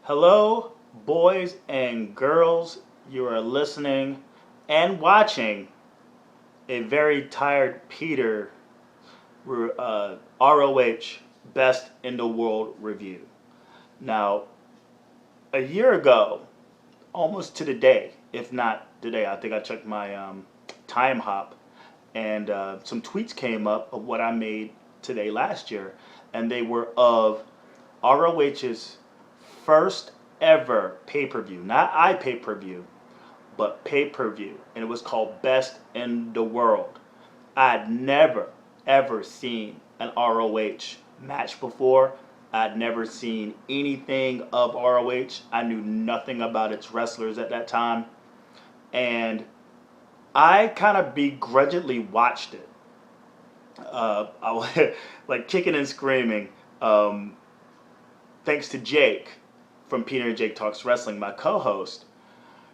Hello, boys and girls. You are listening and watching a very tired Peter ROH Best in the World review. Now, a year ago, almost to the day, if not today, I think I checked my time hop, and some tweets came up of what I made today last year, and they were of ROH's first ever pay per view, not pay per view, but pay per view, and it was called Best in the World. I'd never ever seen an ROH match before. I'd never seen anything of ROH. I knew nothing about its wrestlers at that time, and I kind of begrudgingly watched it. I was like kicking and screaming. Thanks to Jake from Peter and Jake Talks Wrestling, my co-host.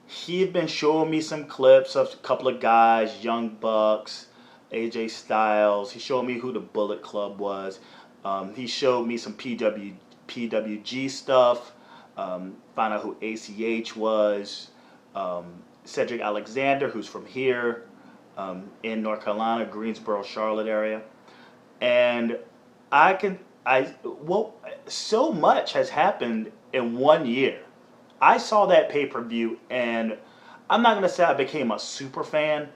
He had been showing me some clips of a couple of guys, Young Bucks, AJ Styles. He showed me who the Bullet Club was. He showed me some PWG stuff. Found out who ACH was. Cedric Alexander, who's from here in North Carolina, Greensboro, Charlotte area. And so much has happened in 1 year. I saw that pay-per-view, and I'm not going to say I became a super fan,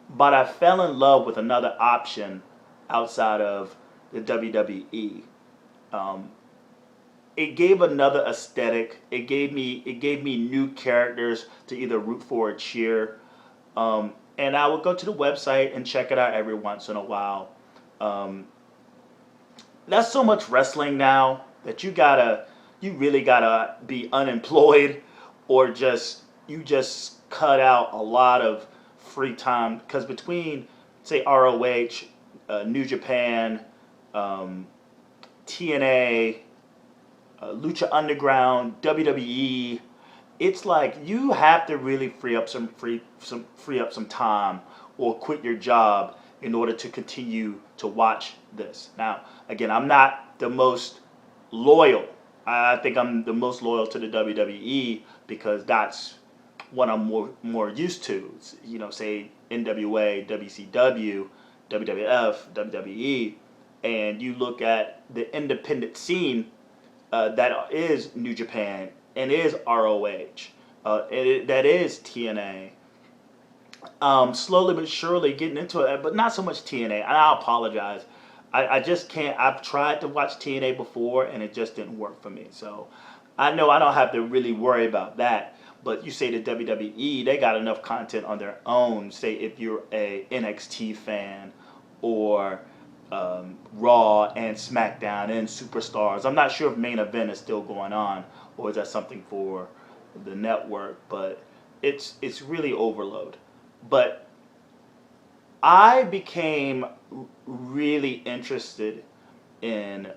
but I fell in love with another option outside of the WWE. It gave another aesthetic. It gave me new characters to either root for or cheer. And I would go to the website and check it out every once in a while. That's so much wrestling now that you really gotta be unemployed, or you just cut out a lot of free time, because between say ROH, New Japan, TNA, Lucha Underground, WWE, it's like you have to really free up some time or quit your job in order to continue to watch this. Now, again, I'm not the most loyal. I think I'm the most loyal to the WWE because that's what I'm more used to. You know, say NWA, WCW, WWF, WWE, and you look at the independent scene that is New Japan and is ROH, that is TNA. Slowly but surely getting into it, but not so much TNA. And I apologize. I just can't. I've tried to watch TNA before, and it just didn't work for me. So I know I don't have to really worry about that. But you say the WWE, they got enough content on their own. Say if you're a NXT fan, or Raw and SmackDown and Superstars. I'm not sure if Main Event is still going on, or is that something for the network. But it's really overload. But I became really interested in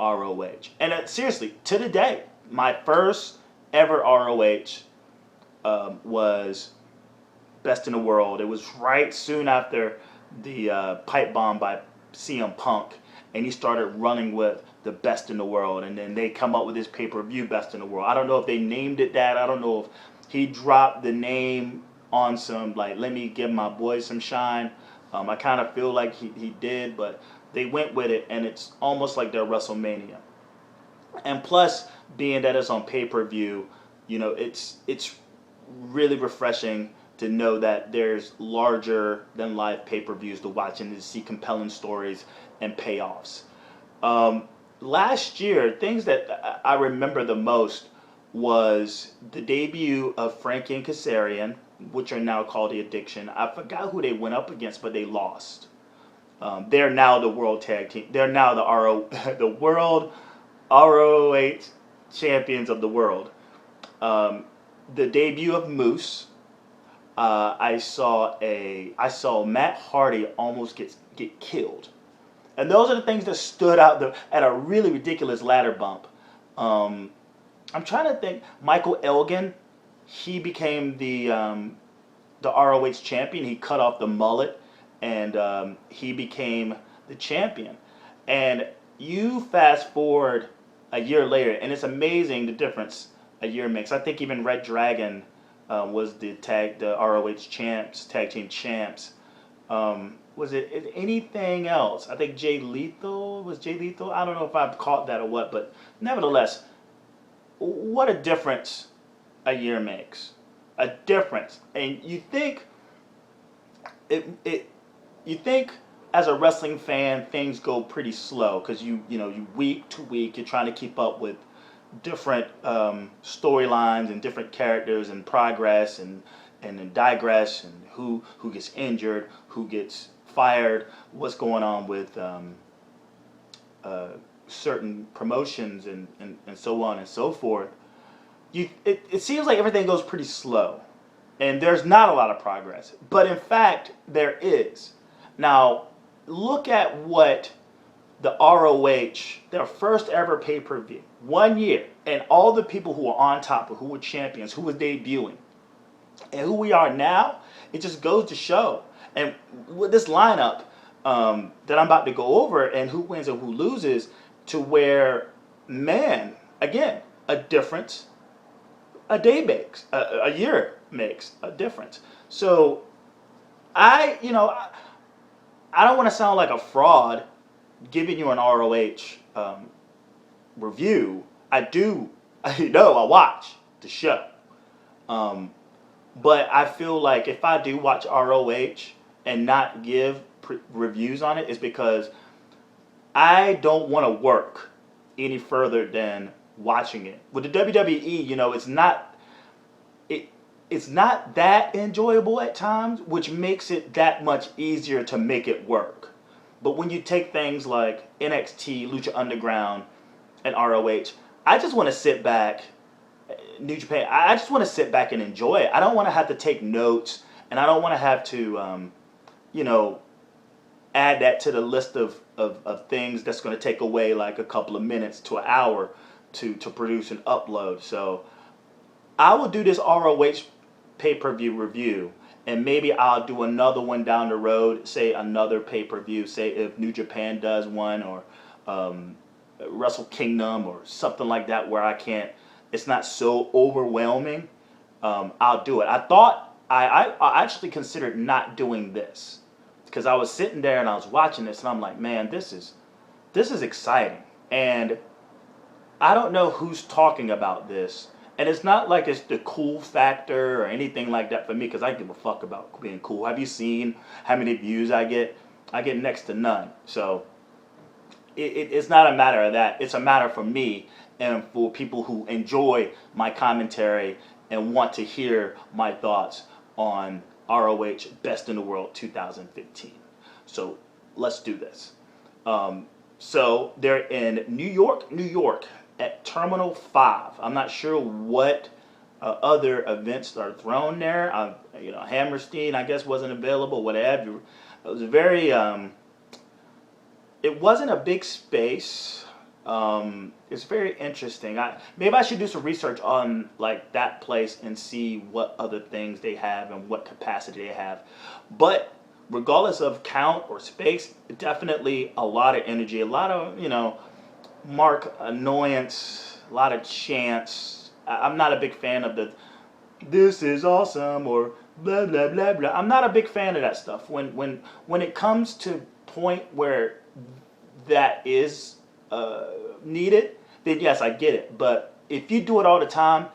ROH. And seriously, to the day, my first ever ROH was Best in the World. It was right soon after the pipe bomb by CM Punk, and he started running with the Best in the World, and then they come up with this pay-per-view Best in the World. I don't know if they named it that. I don't know if he dropped the name on some, like, let me give my boys some shine. I kind of feel like he did, but they went with it, and it's almost like their WrestleMania. And plus, being that it's on pay-per-view, you know, it's really refreshing to know that there's larger than life pay-per-views to watch and to see compelling stories and payoffs. Last year, things that I remember the most was the debut of Frankie and Kazarian, which are now called The Addiction. I forgot who they went up against, but they lost. They're now the World Tag Team. They're now the World ROH Champions of the world. The debut of Moose. I saw Matt Hardy almost get killed, and those are the things that stood out at a really ridiculous ladder bump. I'm trying to think. Michael Elgin, he became the ROH champion. He cut off the mullet, and he became the champion. And you fast forward a year later, and it's amazing the difference a year makes. I think even Red Dragon was the ROH champs, tag team champs. Was it anything else? I think Jay Lethal was Jay Lethal. I don't know if I've caught that or what, but nevertheless, what a difference a year makes. A difference, and you think it you think as a wrestling fan things go pretty slow because you week to week you're trying to keep up with different storylines and different characters and progress and digress and who gets injured, who gets fired, what's going on with certain promotions and so on and so forth. It seems like everything goes pretty slow and there's not a lot of progress, but in fact there is. Now look at what the ROH, their first ever pay-per-view, 1 year, and all the people who were on top, who were champions, who were debuting, and who we are now, it just goes to show. And with this lineup that I'm about to go over, and who wins and who loses, to where, man, again, a difference, a day makes, a year makes a difference. So I don't want to sound like a fraud giving you an ROH review. I watch the show. But I feel like if I do watch ROH and not give reviews on it, it's because I don't want to work any further than watching it. With the WWE, it's not that enjoyable at times, which makes it that much easier to make it work. But when you take things like NXT, Lucha Underground, and ROH, I just want to sit back. New Japan, I just want to sit back and enjoy it. I don't want to have to take notes, and I don't want to have to, add that to the list of things that's going to take away like a couple of minutes to an hour to produce and upload. So I will do this ROH pay-per-view review, and maybe I'll do another one down the road, say another pay-per-view, say if New Japan does one, or Wrestle Kingdom or something like that where it's not so overwhelming. I'll do it. I actually considered not doing this because I was sitting there and I was watching this and I'm like, man, this is exciting. And I don't know who's talking about this. And it's not like it's the cool factor or anything like that for me, because I give a fuck about being cool. Have you seen how many views I get? I get next to none. So it's not a matter of that. It's a matter for me and for people who enjoy my commentary and want to hear my thoughts on ROH Best in the World 2015. So let's do this. So they're in New York at Terminal 5. I'm not sure what other events are thrown there. Hammerstein, I guess, wasn't available, whatever. It was very, it wasn't a big space. It's very interesting. Maybe I should do some research on like that place and see what other things they have and what capacity they have. But regardless of count or space, definitely a lot of energy, a lot of, mark annoyance, a lot of chants. I'm not a big fan of this is awesome or blah blah blah blah. I'm not a big fan of that stuff. When it comes to point where that is needed, then yes, I get it. But if you do it all the time,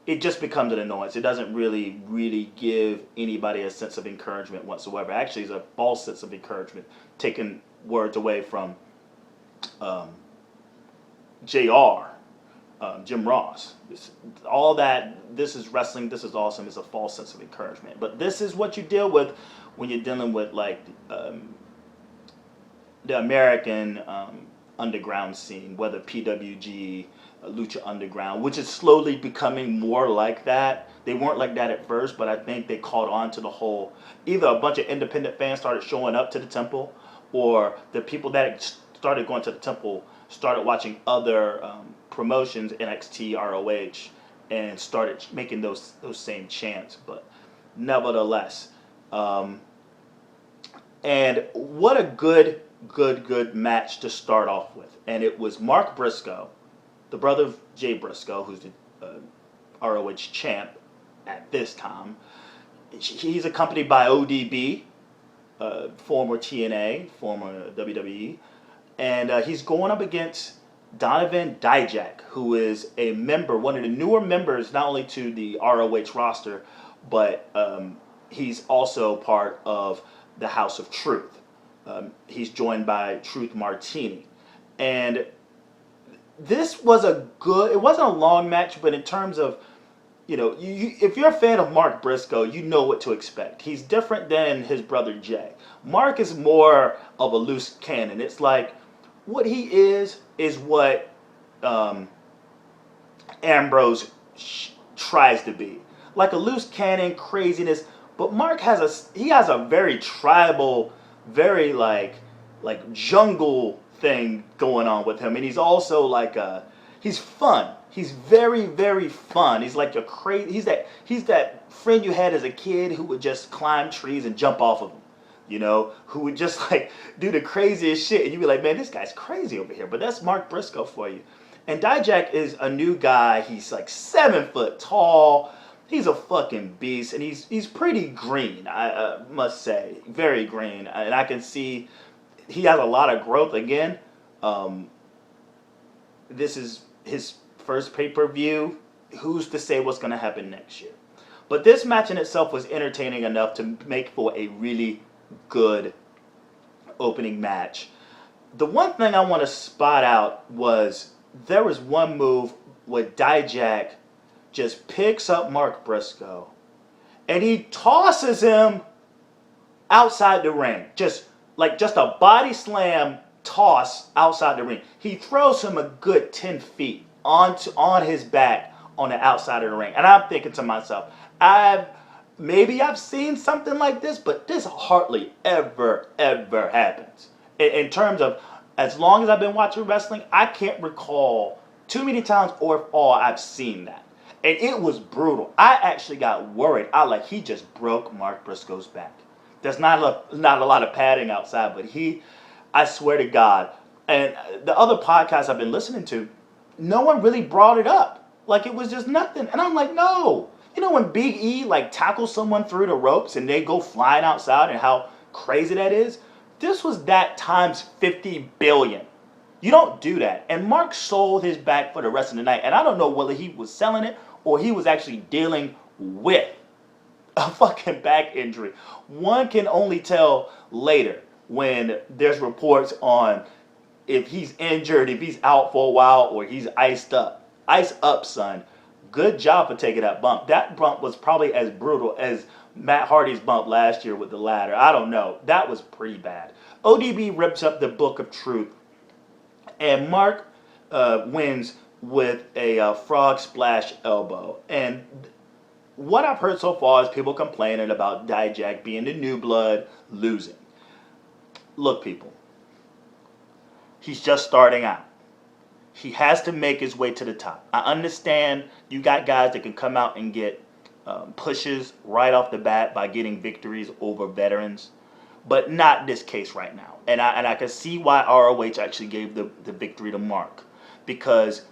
it just becomes an annoyance. It doesn't really give anybody a sense of encouragement whatsoever. Actually, it's a false sense of encouragement, taking words away from JR, Jim Ross. All that, this is wrestling, this is awesome, is a false sense of encouragement. But this is what you deal with when you're dealing with like the American underground scene, whether PWG, Lucha Underground, which is slowly becoming more like that. They weren't like that at first, but I think they caught on to the whole, either a bunch of independent fans started showing up to the temple, or the people that started going to the temple started watching other promotions, NXT, ROH, and started making those same chants. But nevertheless, and what a good match to start off with. And it was Mark Briscoe, the brother of Jay Briscoe, who's the ROH champ at this time. He's accompanied by ODB, former TNA, former WWE, and he's going up against Donovan Dijak, who is a member, one of the newer members, not only to the ROH roster, but he's also part of the House of Truth. He's joined by Truth Martini. And this was it wasn't a long match, but in terms of, if you're a fan of Mark Briscoe, you know what to expect. He's different than his brother Jay. Mark is more of a loose cannon. It's like what he is what Ambrose tries to be. Like a loose cannon, craziness. But Mark has a very tribal, very like jungle thing going on with him, and he's also he's fun. He's very, very fun. He's like he's that friend you had as a kid who would just climb trees and jump off of them, who would just do the craziest shit, and you'd be like, man, this guy's crazy over here. But that's Mark Briscoe for you. And Dijak is a new guy. He's like 7 foot tall. He's a fucking beast, and he's pretty green, I must say, very green, and I can see he has a lot of growth. Again, this is his first pay-per-view. Who's to say what's going to happen next year? But this match in itself was entertaining enough to make for a really good opening match. The one thing I want to spot out was there was one move where Dijak just picks up Mark Briscoe and he tosses him outside the ring. Just a body slam toss outside the ring. He throws him a good 10 feet on his back on the outside of the ring. And I'm thinking to myself, I've seen something like this, but this hardly ever happens. In terms of, as long as I've been watching wrestling, I can't recall too many times, or if all, I've seen that. And it was brutal. I actually got worried. He just broke Mark Briscoe's back. There's not a lot of padding outside, but I swear to God, and the other podcasts I've been listening to, no one really brought it up. It was just nothing. And I'm like, no. When Big E tackles someone through the ropes and they go flying outside and how crazy that is? This was that times 50 billion. You don't do that. And Mark sold his back for the rest of the night. And I don't know whether he was selling it or he was actually dealing with a fucking back injury. One can only tell later when there's reports on if he's injured, if he's out for a while, or he's iced up. Ice up, son. Good job for taking that bump. That bump was probably as brutal as Matt Hardy's bump last year with the ladder. I don't know. That was pretty bad. ODB rips up the Book of Truth, and Mark wins with a frog splash elbow. And what I've heard so far is people complaining about Dijak being the new blood, losing. Look, people, he's just starting out. He has to make his way to the top. I understand you got guys that can come out and get pushes right off the bat by getting victories over veterans, but not this case right now. And I can see why ROH actually gave the victory to Mark, because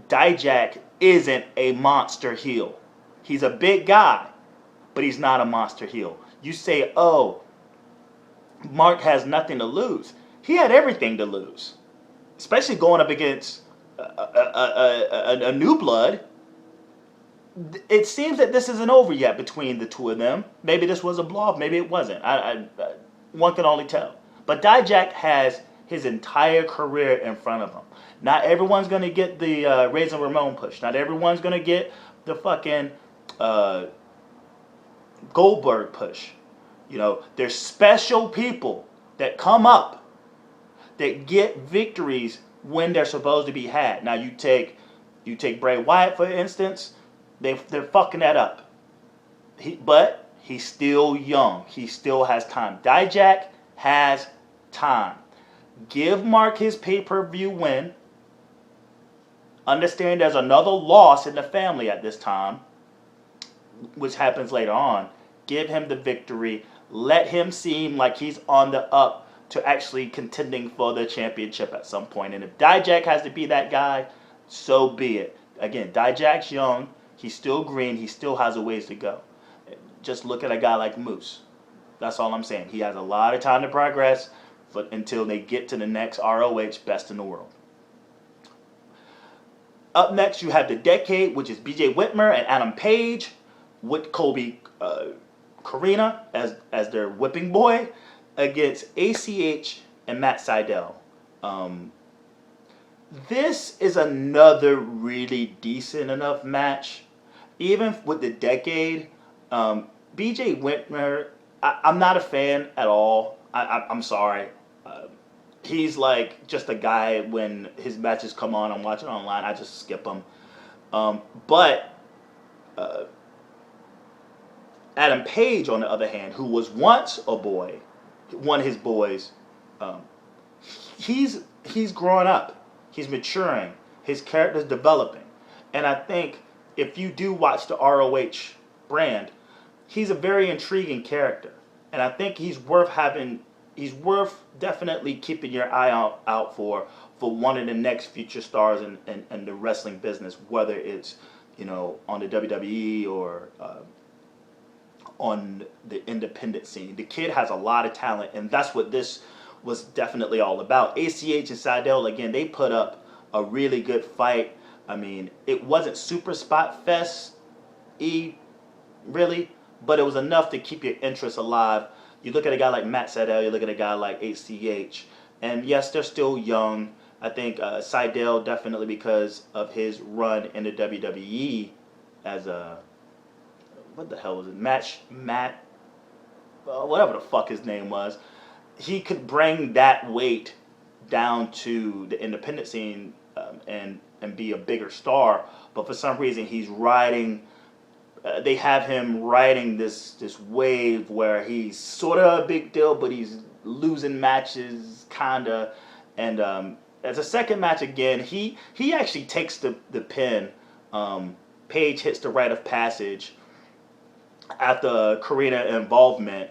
Dijak isn't a monster heel. He's a big guy, but he's not a monster heel. You say, oh, Mark has nothing to lose. He had everything to lose, especially going up against a new blood. It seems that this isn't over yet between the two of them. Maybe this was a blow-off, maybe it wasn't. One can only tell. But Dijak has his entire career in front of him. Not everyone's going to get the Razor Ramon push. Not everyone's going to get the fucking Goldberg push. There's special people that come up that get victories when they're supposed to be had. Now you take Bray Wyatt, for instance. They're fucking that up. But he's still young. He still has time. Dijak has time. Give Mark his pay-per-view win. Understand there's another loss in the family at this time, which happens later on. Give him the victory. Let him seem like he's on the up to actually contending for the championship at some point. And if Dijak has to be that guy, So be it. Again, Dijak's young. He's still green. He still has a ways to go. Just look at a guy like Moose. That's all I'm saying. He has a lot of time to progress, but until they get to the next ROH best in the world. Up next, you have the Decade, which is B.J. Whitmer and Adam Page, with Colby Corina as their whipping boy, against ACH and Matt Sydal. This is another really decent enough match. Even with the Decade, BJ Whitmer, I'm not a fan at all. I'm sorry. He's like just a guy when his matches come on, I'm watching online, I just skip them. But Adam Page, on the other hand, who was once a boy, one of his boys, he's growing up. He's maturing. His character's developing. And I think if you do watch the ROH brand, he's a very intriguing character. And I think he's worth definitely keeping your eye out for one of the next future stars in the wrestling business, whether it's, on the WWE or on the independent scene. The kid has a lot of talent, and that's what this was definitely all about. ACH and Sydal, again, they put up a really good fight. I mean, it wasn't super spot fest-y, really, but it was enough to keep your interest alive. You look at a guy like Matt Sydal, you look at a guy like ACH, and yes, they're still young. I think Sydal definitely, because of his run in the WWE as a, what the hell was it, Matt, whatever the fuck his name was, he could bring that weight down to the independent scene and be a bigger star. But for some reason, he's riding. They have him riding this wave where he's sort of a big deal, but he's losing matches, kinda. And as a second match again, he actually takes the pin. Page hits the rite of passage after Corina involvement.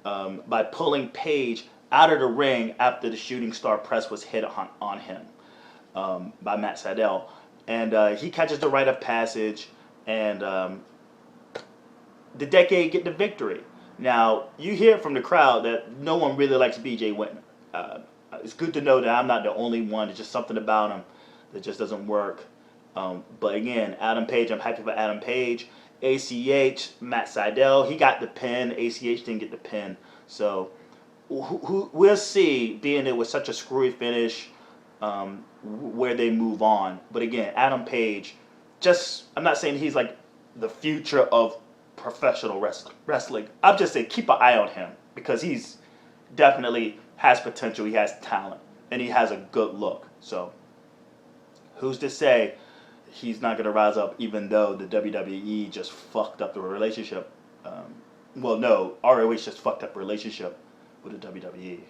By pulling Page out of the ring after the shooting star press was hit on him by Matt Sydal. And he catches the rite of passage, and the Decade get the victory. Now, you hear from the crowd that no one really likes BJ Whitmer. It's good to know that I'm not the only one. There's just something about him that just doesn't work. But again, Adam Page, I'm happy for Adam Page. ACH, Matt Sydal, he got the pin. ACH didn't get the pin. So we'll see, being it was such a screwy finish, where they move on. But again, Adam Page, I'm not saying he's like the future of professional wrestling. I'm just saying keep an eye on him, because he's definitely has potential. He has talent, and he has a good look. So who's to say he's not going to rise up, even though the WWE just fucked up the relationship. Well, no, ROH just fucked up the relationship with the WWE.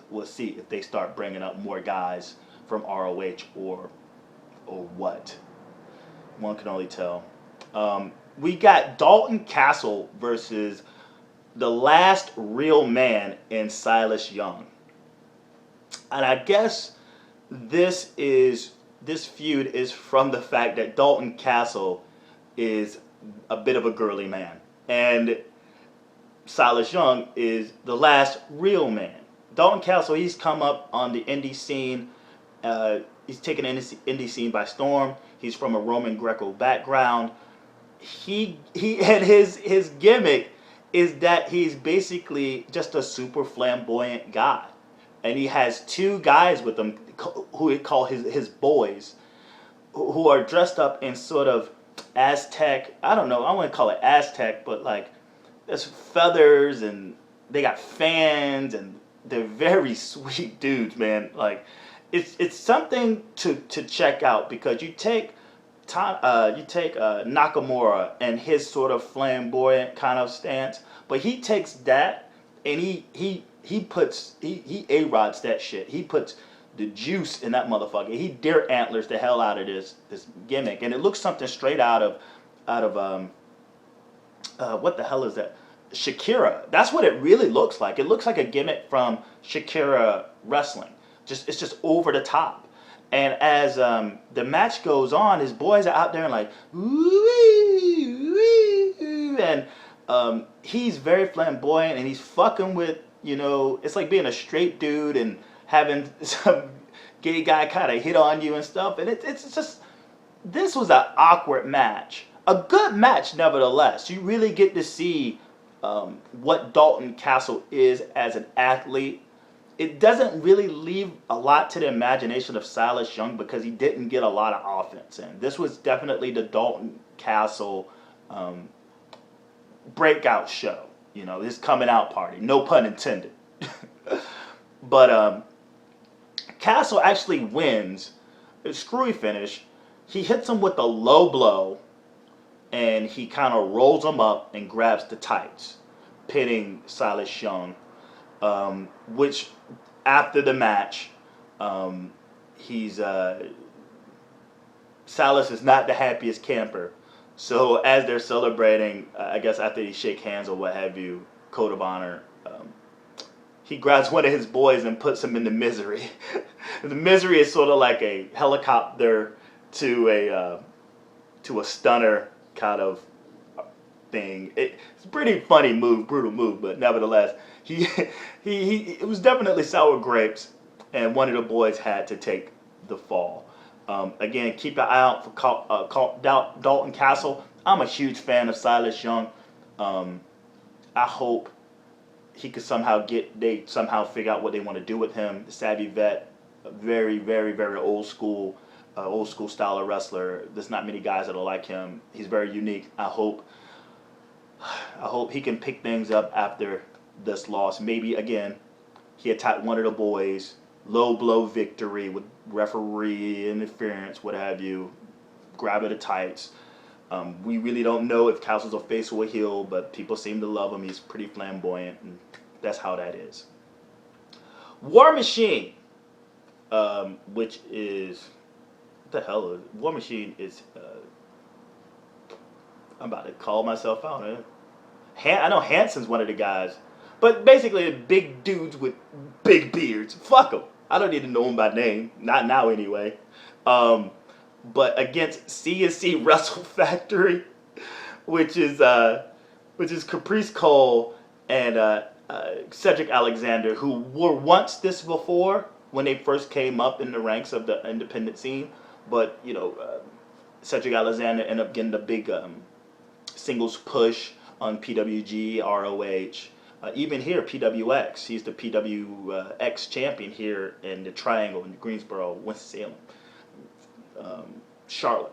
We'll see if they start bringing up more guys from ROH or what. One can only tell. We got Dalton Castle versus the last real man in Silas Young. And I guess this feud is from the fact that Dalton Castle is a bit of a girly man, and Silas Young is the last real man. Dalton Castle, he's come up on the indie scene. He's taken the indie scene by storm. He's from a Roman Greco background. He and his gimmick is that he's basically just a super flamboyant guy, and he has two guys with him who he call his boys, who are dressed up in sort of Aztec. I don't know. I wouldn't call it Aztec, but like there's feathers and they got fans and they're very sweet dudes, man. Like it's something to check out, because you take Nakamura and his sort of flamboyant kind of stance, but he takes that and he A-Rods that shit. He puts the juice in that motherfucker. He deer antlers the hell out of this gimmick, and it looks something straight out of what the hell is that? Shakira. That's what it really looks like. It looks like a gimmick from Shakira wrestling. It's just over the top. And as the match goes on, his boys are out there and like, ooh, and he's very flamboyant and he's fucking with, it's like being a straight dude and having some gay guy kind of hit on you and stuff. And it's just, this was an awkward match. A good match, nevertheless. You really get to see what Dalton Castle is as an athlete. It doesn't really leave a lot to the imagination of Silas Young because he didn't get a lot of offense in. This was definitely the Dalton Castle breakout show. His coming out party. No pun intended. But Castle actually wins. A screwy finish. He hits him with a low blow, and he kind of rolls him up and grabs the tights, pinning Silas Young. Which after the match, Silas is not the happiest camper. So as they're celebrating, I guess after they shake hands or what have you, code of honor, he grabs one of his boys and puts him in the misery. The misery is sort of like a helicopter to a stunner kind of thing. It's a pretty funny move, brutal move, but nevertheless, it was definitely sour grapes, and one of the boys had to take the fall. Again, keep an eye out for Dalton Castle. I'm a huge fan of Silas Young. I hope he could they somehow figure out what they want to do with him. The savvy vet, a very, very, very old school style of wrestler. There's not many guys that'll like him. He's very unique. I hope he can pick things up after this loss. Maybe again, he attacked one of the boys, low blow victory with referee interference, what have you, grab at the tights. We really don't know if Castle's a face or a heel, but people seem to love him. He's pretty flamboyant, and that's how that is. War Machine, which is, what the hell is War Machine is. I'm about to call myself out. I know Hanson's one of the guys, but basically big dudes with big beards. Fuck them. I don't need to know them by name. Not now anyway. But against CNC Wrestle Factory, which is Caprice Cole and Cedric Alexander, who were once this before when they first came up in the ranks of the independent scene. But Cedric Alexander ended up getting the big singles push on PWG, ROH. Even here, PWX. He's the PWX champion here in the Triangle in Greensboro, Winston-Salem, Charlotte.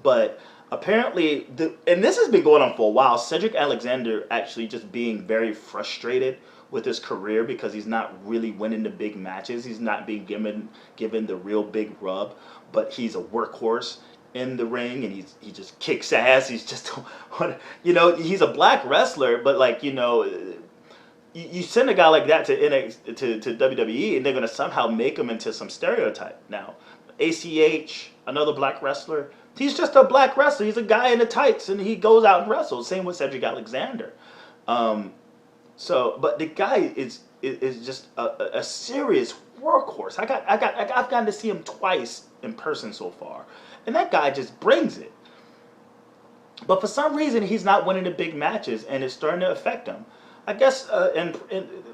But apparently, and this has been going on for a while, Cedric Alexander actually just being very frustrated with his career because he's not really winning the big matches. He's not being given the real big rub, but he's a workhorse in the ring, and he just kicks ass. He's just, he's a black wrestler, but you send a guy like that to WWE, and they're gonna somehow make him into some stereotype. Now, ACH, another black wrestler, he's just a black wrestler. He's a guy in the tights, and he goes out and wrestles. Same with Cedric Alexander. But the guy is just a serious workhorse. I've gotten to see him twice in person so far. And that guy just brings it. But for some reason, he's not winning the big matches, and it's starting to affect him. I guess, and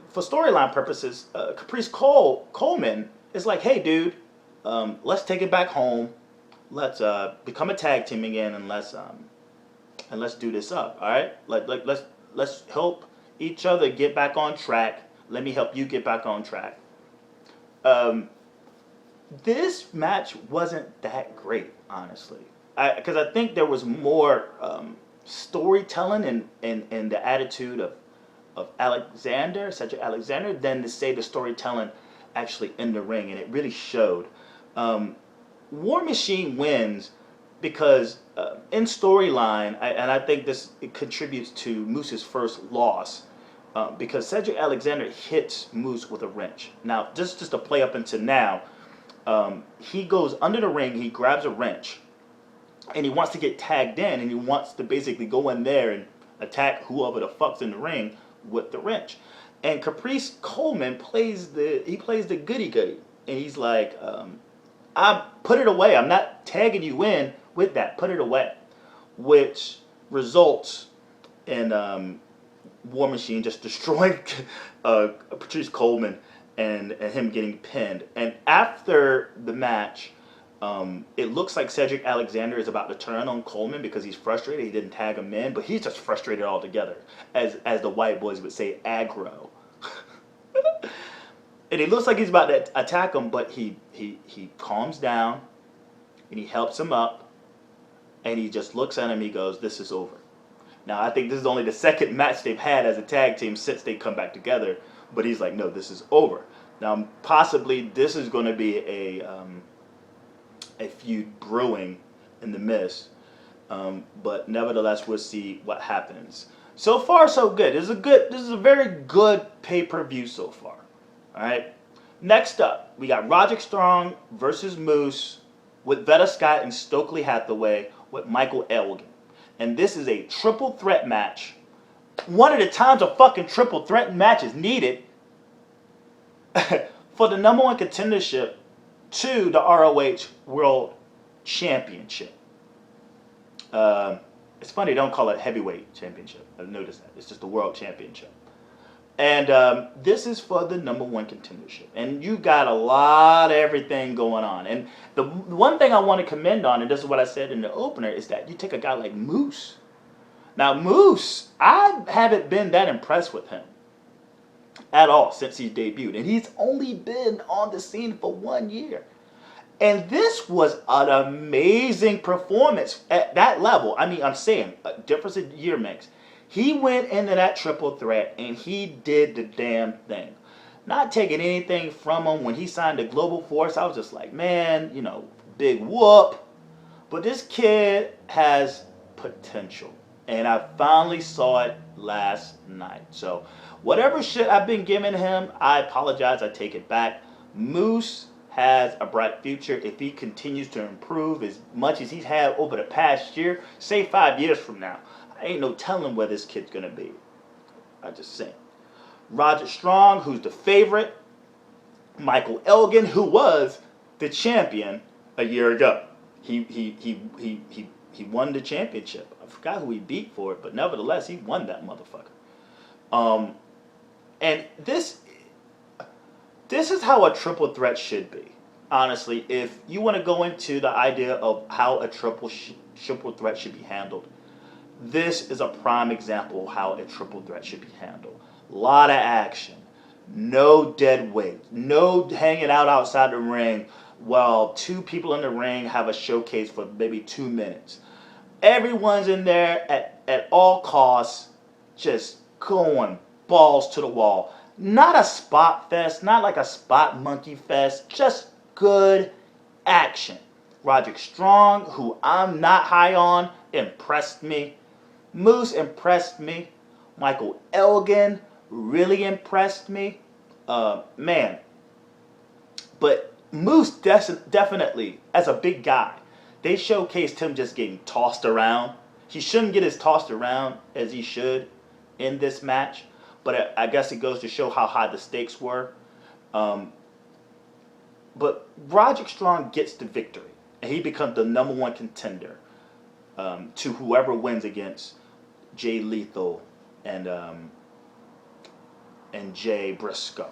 for storyline purposes, Caprice Coleman is like, hey, dude, let's take it back home. Let's become a tag team again, and let's do this up. All right, let's help each other get back on track. Let me help you get back on track. This match wasn't that great, honestly, because I think there was more storytelling and the attitude of Cedric Alexander, than to say the storytelling actually in the ring, and it really showed. War Machine wins because in storyline, and I think it contributes to Moose's first loss, because Cedric Alexander hits Moose with a wrench. Now, just to play up into now, he goes under the ring, he grabs a wrench, and he wants to get tagged in, and he wants to basically go in there and attack whoever the fuck's in the ring with the wrench. And Caprice Coleman plays the goody-goody, and he's like, I put it away. I'm not tagging you in with that. Put it away, which results in War Machine just destroying Patrice Coleman and him getting pinned. And after the match, it looks like Cedric Alexander is about to turn on Coleman because he's frustrated. He didn't tag him in, but he's just frustrated altogether, as the white boys would say, aggro. And it looks like he's about to attack him, but he calms down and he helps him up, and he just looks at him. He goes, "This is over." Now, I think this is only the second match they've had as a tag team since they come back together, but he's like, "No, this is over." Now, possibly this is going to be a feud brewing in the mist, but nevertheless, we'll see what happens. So far, so good. This is a very good pay-per-view so far. All right. Next up, we got Roderick Strong versus Moose with Veda Scott and Stokely Hathaway with Michael Elgin. And this is a triple threat match. One of the times a fucking triple threat match is needed for the number one contendership to the ROH World Championship. It's funny, they don't call it heavyweight championship. I've noticed that. It's just the World Championship. And this is for the number one contendership. And you got a lot of everything going on. And the one thing I want to commend on, and this is what I said in the opener, is that you take a guy like Moose. Now, Moose, I haven't been that impressed with him at all since he debuted. And he's only been on the scene for 1 year. And this was an amazing performance at that level. I mean, I'm saying, a difference in year makes. He went into that triple threat and he did the damn thing. Not taking anything from him. When he signed the Global Force, I was just like, man, big whoop. But this kid has potential. And I finally saw it last night. So whatever shit I've been giving him, I apologize. I take it back. Moose has a bright future if he continues to improve as much as he's had over the past year. Say 5 years from now. Ain't no telling where this kid's going to be. I just say. Roger Strong, who's the favorite. Michael Elgin, who was the champion a year ago. He won the championship. I forgot who he beat for it, but nevertheless, he won that motherfucker. And this is how a triple threat should be. Honestly, if you want to go into the idea of how a triple threat should be handled, this is a prime example of how a triple threat should be handled. A lot of action. No dead weight. No hanging out outside the ring while two people in the ring have a showcase for maybe 2 minutes. Everyone's in there at all costs, just going balls to the wall. Not a spot fest, not like a spot monkey fest, just good action. Roderick Strong, who I'm not high on, impressed me. Moose impressed me. Michael Elgin really impressed me. Man. But Moose definitely, as a big guy, they showcased him just getting tossed around. He shouldn't get as tossed around as he should in this match. But I guess it goes to show how high the stakes were. But Roderick Strong gets the victory. And he becomes the number one contender to whoever wins against Jay Lethal and Jay Briscoe.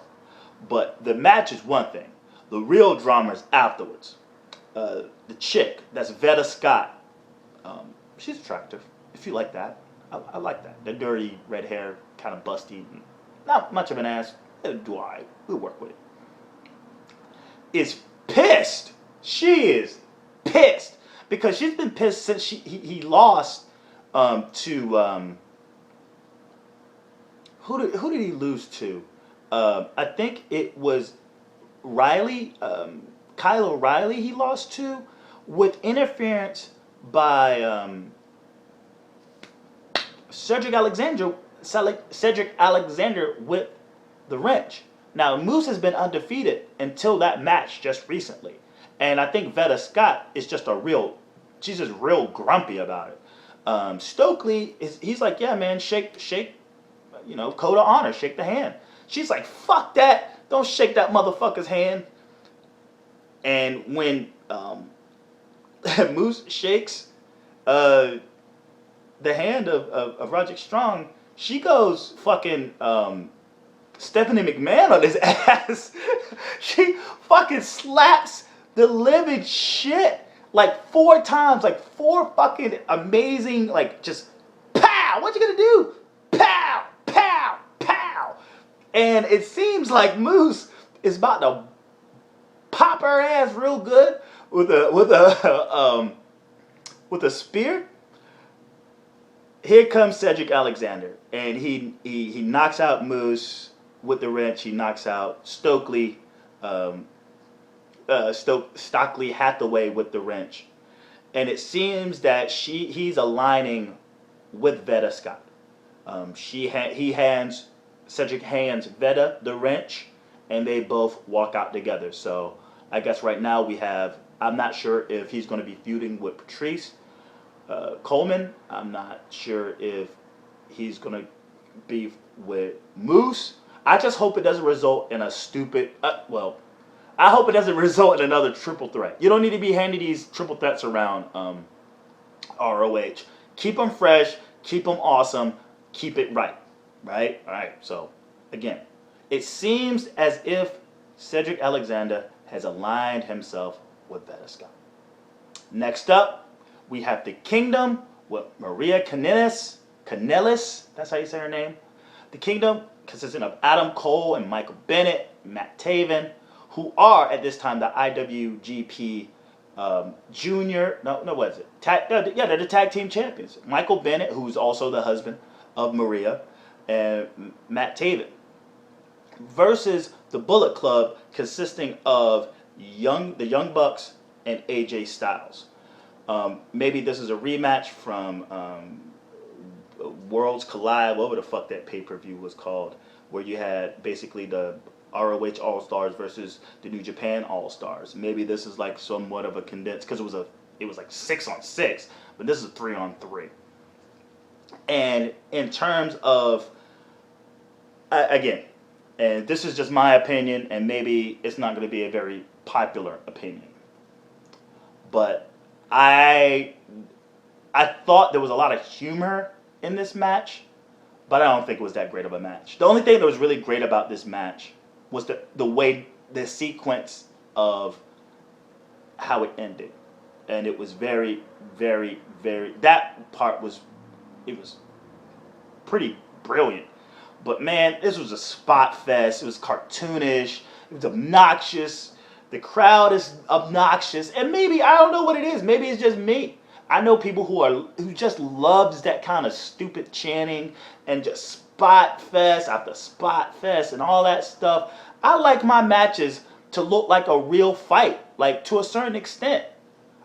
But the match is one thing. The real drama is afterwards. The chick, that's Veda Scott. She's attractive, if you like that. I like that. The dirty red hair, kind of busty. Not much of an ass. Do I? We'll work with it. Is pissed. She is pissed. Because she's been pissed since he lost to who did he lose to? I think it was Riley, Kyle O'Reilly he lost to with interference by Cedric Alexander with the wrench. Now Moose has been undefeated until that match just recently. And I think Veda Scott is just she's just real grumpy about it. Stokely he's like, yeah, man, shake, code of honor, shake the hand. She's like, fuck that, don't shake that motherfucker's hand. And when Moose shakes uh, the hand of Roderick Strong, she goes fucking Stephanie McMahon on his ass. She fucking slaps the living shit like 4 times, like 4 fucking amazing, like just pow. What you gonna do? Pow, pow, pow. And it seems like Moose is about to pop her ass real good with a spear. Here comes Cedric Alexander, and he knocks out Moose with the wrench. He knocks out Stokely, Stockley Hathaway with the wrench, and it seems that he's aligning with Veda Scott. Cedric hands Veda the wrench, and they both walk out together. So I guess right now we have. I'm not sure if he's going to be feuding with Patrice Coleman. I'm not sure if he's going to be with Moose. I just hope it doesn't result in a stupid. I hope it doesn't result in another triple threat. You don't need to be handing these triple threats around ROH. Keep them fresh. Keep them awesome. Keep it right. Right? All right. So, again, it seems as if Cedric Alexander has aligned himself with Veda Scott. Next up, we have the Kingdom with Maria Kanellis. That's how you say her name. The Kingdom consisting of Adam Cole and Michael Bennett, Matt Taven, who are at this time the IWGP Junior. What is it? They're the tag team champions. Michael Bennett, who's also the husband of Maria, and Matt Taven, versus the Bullet Club, consisting of the Young Bucks and AJ Styles. Maybe this is a rematch from Worlds Collide, whatever the fuck that pay-per-view was called, where you had basically the ROH All-Stars versus the New Japan All-Stars. Maybe this is like somewhat of a condensed, because it was like 6-on-6, but this is a 3-on-3. And in terms of, again, and this is just my opinion, and maybe it's not going to be a very popular opinion, but I thought there was a lot of humor in this match, but I don't think it was that great of a match. The only thing that was really great about this match was the way, the sequence of how it ended. And it was very, very, very, that part was pretty brilliant. But man, this was a spot fest. It was cartoonish. It was obnoxious. The crowd is obnoxious. And maybe, I don't know what it is. Maybe it's just me. I know people who just loves that kind of stupid chanting and just spot fest after spot fest and all that stuff. I like my matches to look like a real fight, like to a certain extent.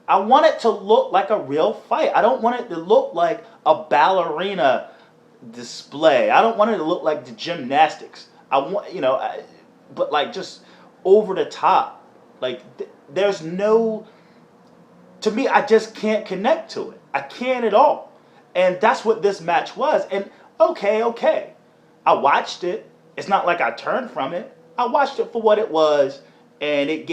I want it to look like a real fight. I don't want it to look like a ballerina display. I don't want it to look like the gymnastics. I want, but like just over the top. Like there's no, to me, I just can't connect to it. I can't at all. And that's what this match was. And okay. I watched it. It's not like I turned from it. I watched it for what it was, and it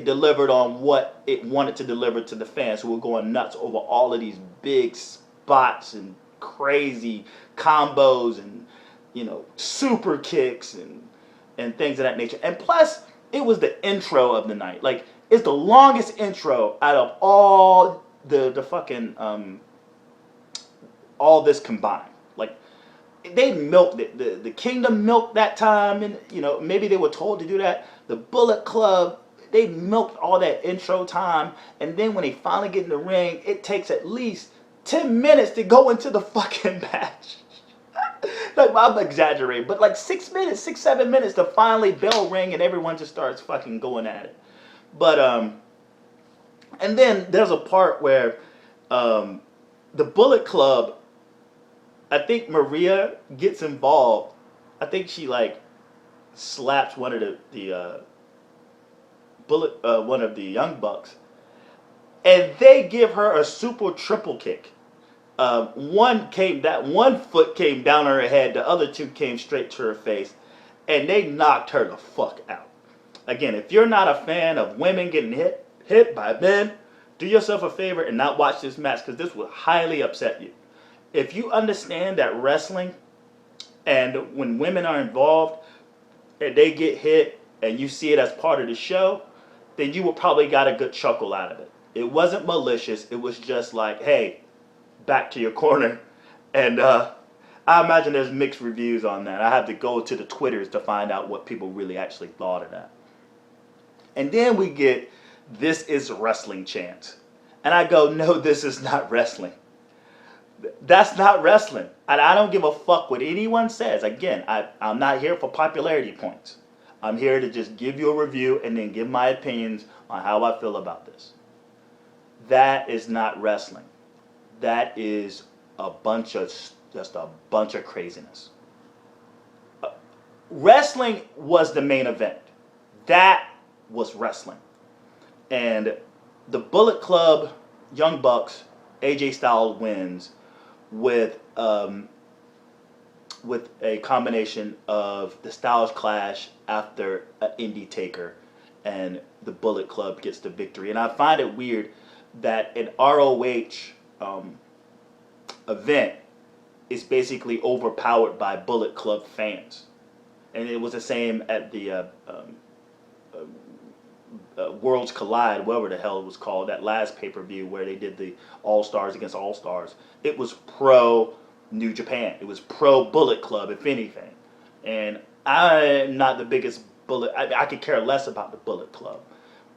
delivered on what it wanted to deliver to the fans who were going nuts over all of these big spots and crazy combos and super kicks and things of that nature. And plus, it was the intro of the night. Like, it's the longest intro out of all the fucking all this combined. Like, they milked it. The Kingdom milked that time, and maybe they were told to do that. The Bullet Club, they milked all that intro time, and then when they finally get in the ring, it takes at least 10 minutes to go into the fucking match. Like, I'm exaggerating, but like 6-7 minutes to finally bell ring and everyone just starts fucking going at it. But and then there's a part where the Bullet Club, I think Maria gets involved. I think she like slaps one of one of the Young Bucks, and they give her a super triple kick. One foot came down on her head, the other two came straight to her face, and they knocked her the fuck out. Again, if you're not a fan of women getting hit by men, do yourself a favor and not watch this match because this will highly upset you. If you understand that wrestling and when women are involved and they get hit and you see it as part of the show, then you will probably got a good chuckle out of it. It wasn't malicious. It was just like, hey, back to your corner. And I imagine there's mixed reviews on that. I have to go to the Twitters to find out what people really actually thought of that. And then we get, this is wrestling chants. And I go, no, this is not wrestling. That's not wrestling. And I don't give a fuck what anyone says. Again, I'm not here for popularity points. I'm here to just give you a review and then give my opinions on how I feel about this. That is not wrestling. That is just a bunch of craziness. Wrestling was the main event. That was wrestling. And the Bullet Club, Young Bucks, AJ Styles wins with a combination of the Styles Clash after an Indie Taker, and the Bullet Club gets the victory. And I find it weird that an ROH event is basically overpowered by Bullet Club fans. And it was the same at the Worlds Collide, whatever the hell it was called, that last pay-per-view where they did the All-Stars against All-Stars. It was pro New Japan. It was pro Bullet Club, if anything. And I'm not the biggest I could care less about the Bullet Club.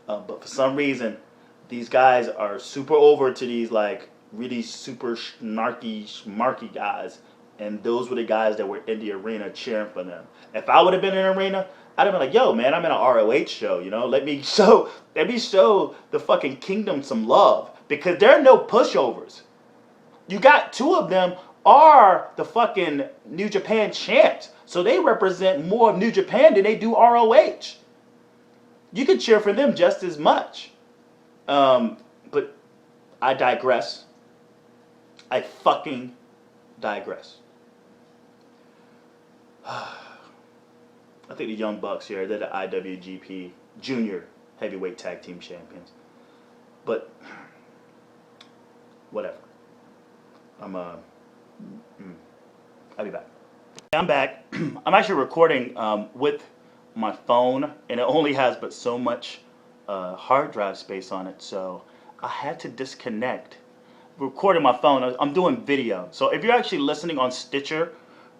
But for some reason, these guys are super over to these like really super snarky, schmarky guys. And those were the guys that were in the arena cheering for them. If I would have been in an arena, I'd have been like, yo, man, I'm in an ROH show, you know? Let me show the fucking Kingdom some love. Because there are no pushovers. You got two of them are the fucking New Japan champs. So they represent more of New Japan than they do ROH. You can cheer for them just as much. But I digress. I fucking digress. I think the Young Bucks here, they're the IWGP Junior Heavyweight Tag Team Champions. But, whatever. I'll be back. I'm back. I'm actually recording with my phone, and it only has but so much hard drive space on it, so I had to disconnect. Recording my phone, I'm doing video. So if you're actually listening on Stitcher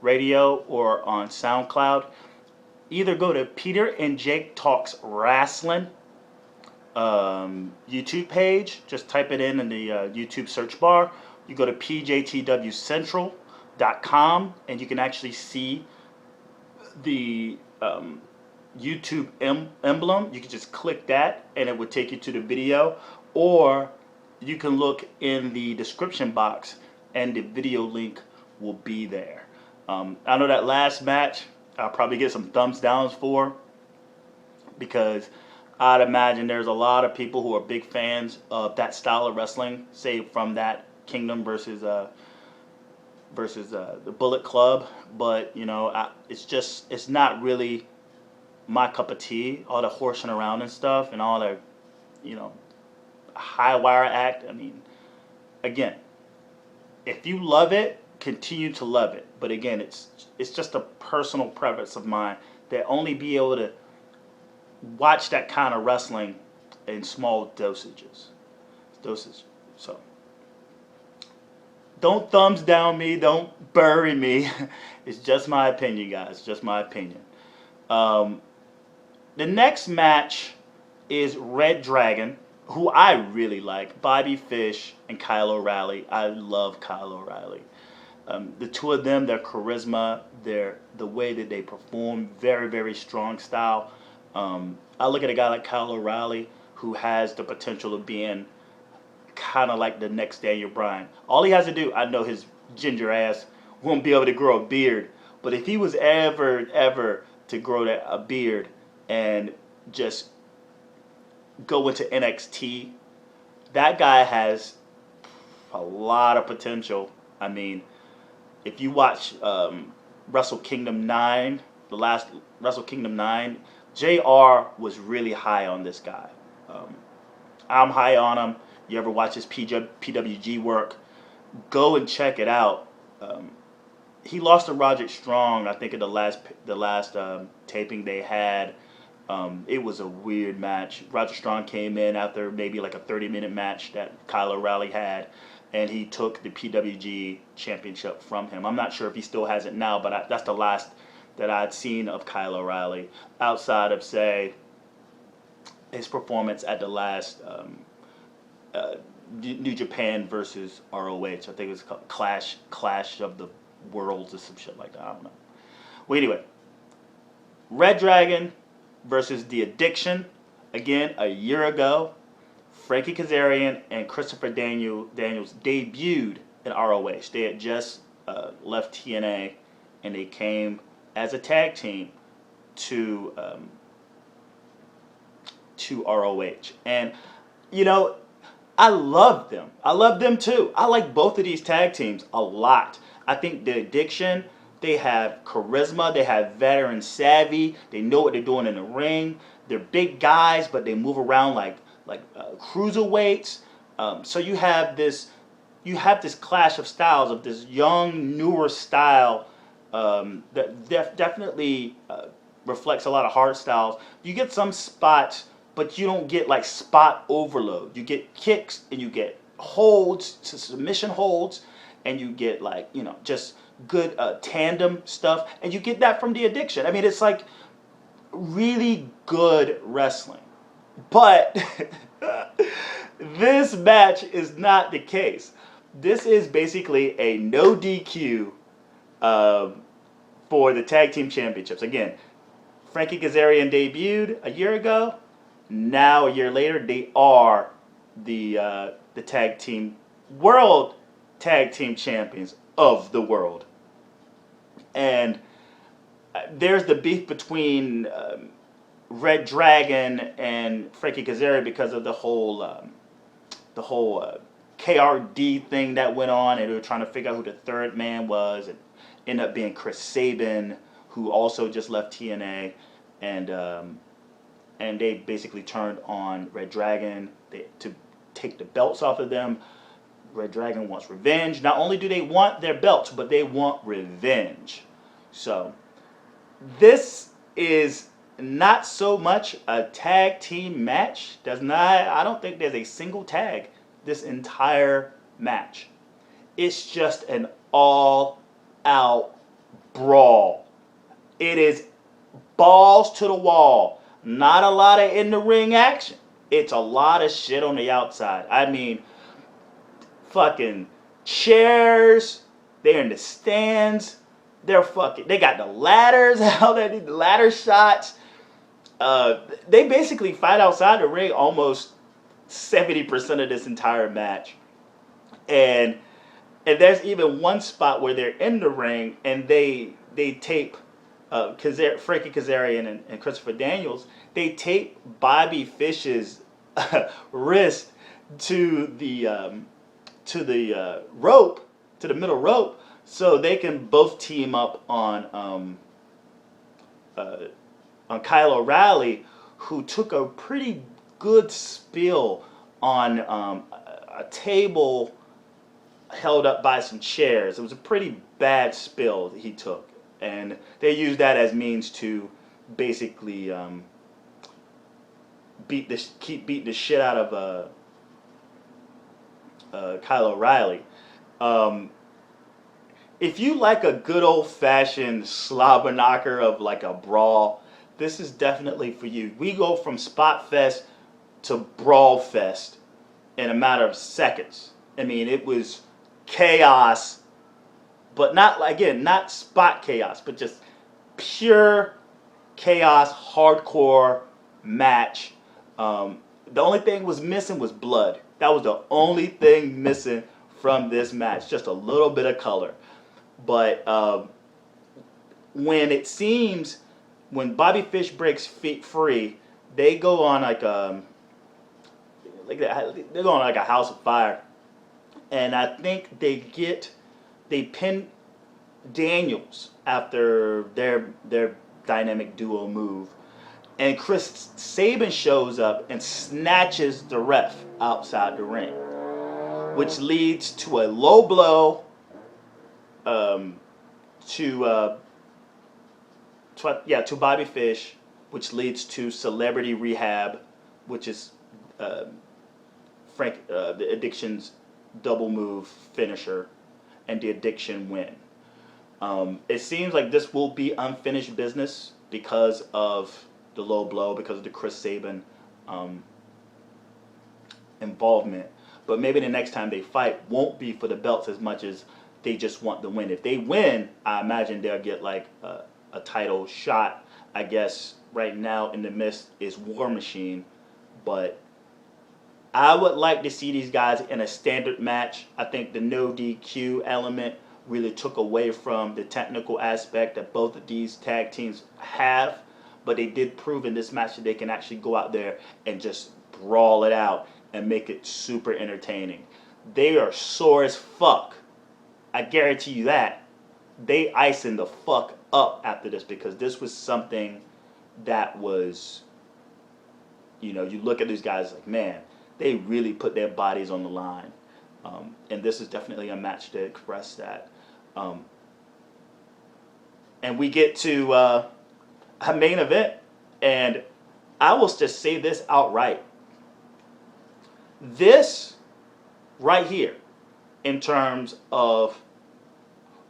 Radio or on SoundCloud, either go to Peter and Jake Talks Wrestling YouTube page. Just type it in the YouTube search bar. You go to pjtwcentral.com and you can actually see the YouTube emblem. You can just click that and it would take you to the video, or you can look in the description box and the video link will be there. I know that last match I'll probably get some thumbs downs for, because I'd imagine there's a lot of people who are big fans of that style of wrestling, say from that Kingdom versus the Bullet Club. But you know, it's not really my cup of tea. All the horsing around and stuff, and all the, you know, high wire act. I mean, again, if you love it, continue to love it. But again, it's just a personal preference of mine that only be able to watch that kind of wrestling in small dosages. So don't thumbs down me, don't bury me. It's just my opinion, guys. Just my opinion. The next match is Red Dragon, who I really like. Bobby Fish and Kyle O'Reilly. I love Kyle O'Reilly. The two of them, their charisma, the way that they perform, very, very strong style. I look at a guy like Kyle O'Reilly, who has the potential of being kind of like the next Daniel Bryan. All he has to do, I know his ginger ass won't be able to grow a beard, but if he was ever to grow a beard and just go into NXT, that guy has a lot of potential. I mean, if you watch Wrestle Kingdom 9, the last Wrestle Kingdom 9, JR was really high on this guy. Um, I'm high on him. You ever watch his PWG work? Go and check it out. Um, he lost to Roderick Strong, I think, in the last taping they had. It was a weird match. Roger Strong came in after maybe like a 30-minute match that Kyle O'Reilly had, and he took the PWG championship from him. I'm not sure if he still has it now, but that's the last that I'd seen of Kyle O'Reilly outside of, say, his performance at the last uh, New Japan versus ROH. I think it was called Clash of the Worlds or some shit like that. I don't know. Well, anyway, Red Dragon versus The Addiction. Again, a year ago, Frankie Kazarian and Christopher Daniels debuted in ROH. They had just left TNA, and they came as a tag team to ROH. And, you know, I love them. I love them too. I like both of these tag teams a lot. I think The Addiction, they have charisma, they have veteran savvy, they know what they're doing in the ring. They're big guys, but they move around like cruiserweights. So you have this clash of styles, of this young, newer style that definitely reflects a lot of hard styles. You get some spots, but you don't get like spot overload. You get kicks and you get holds, submission holds, and you get like, just good tandem stuff, and you get that from The Addiction. I mean, it's like really good wrestling. But this match is not the case. This is basically a no DQ for the tag team championships. Again, Frankie Kazarian debuted a year ago. Now, a year later, they are the tag team world tag team champions of the world. And there's the beef between Red Dragon and Frankie Kazarian because of the whole KRD thing that went on, and they were trying to figure out who the third man was, and ended up being Chris Sabin, who also just left TNA, and they basically turned on Red Dragon to take the belts off of them. Red Dragon wants revenge. Not only do they want their belts, but they want revenge. So this is not so much a tag team match. I don't think there's a single tag this entire match. It's just an all-out brawl. It is balls to the wall. Not a lot of in-the-ring action. It's a lot of shit on the outside. I mean, fucking chairs. They're in the stands. They got the ladders out. They need the ladder shots. They basically fight outside the ring almost 70% of this entire match. And there's even one spot where they're in the ring and they tape Frankie Kazarian and Christopher Daniels. They tape Bobby Fish's wrist to the rope, to the middle rope, so they can both team up on Kyle O'Reilly, who took a pretty good spill on a table held up by some chairs. It was a pretty bad spill that he took, and they used that as means to basically keep beating the shit out of Kyle O'Reilly. If you like a good old-fashioned slobber knocker of like a brawl, this is definitely for you. We go from Spot Fest to Brawl Fest in a matter of seconds. I mean, it was chaos, but not spot chaos, but just pure chaos, hardcore match. The only thing was missing was blood. That was the only thing missing from this match, just a little bit of color. But when Bobby Fish breaks free, they go on they're going like a house of fire, and I think they pin Daniels after their dynamic duo move, And Chris Sabin shows up and snatches the ref outside the ring, which leads to a low blow um, to Bobby Fish, which leads to Celebrity Rehab, which is uh, the Addiction's double move finisher, and the Addiction win. It seems like this will be unfinished business because of the low blow, because of the Chris Sabin um, involvement. But maybe the next time they fight won't be for the belts as much as they just want the win. If they win, I imagine they'll get like a title shot. I guess right now in the midst is War Machine, but I would like to see these guys in a standard match. I think the no DQ element really took away from the technical aspect that both of these tag teams have, but they did prove in this match that they can actually go out there and just brawl it out and make it super entertaining. They are sore as fuck. I guarantee you that. They icing the fuck up after this, because this was something that was, you look at these guys like, man, they really put their bodies on the line. And this is definitely a match to express that. And we get to a main event, and I will just say this outright. This right here, in terms of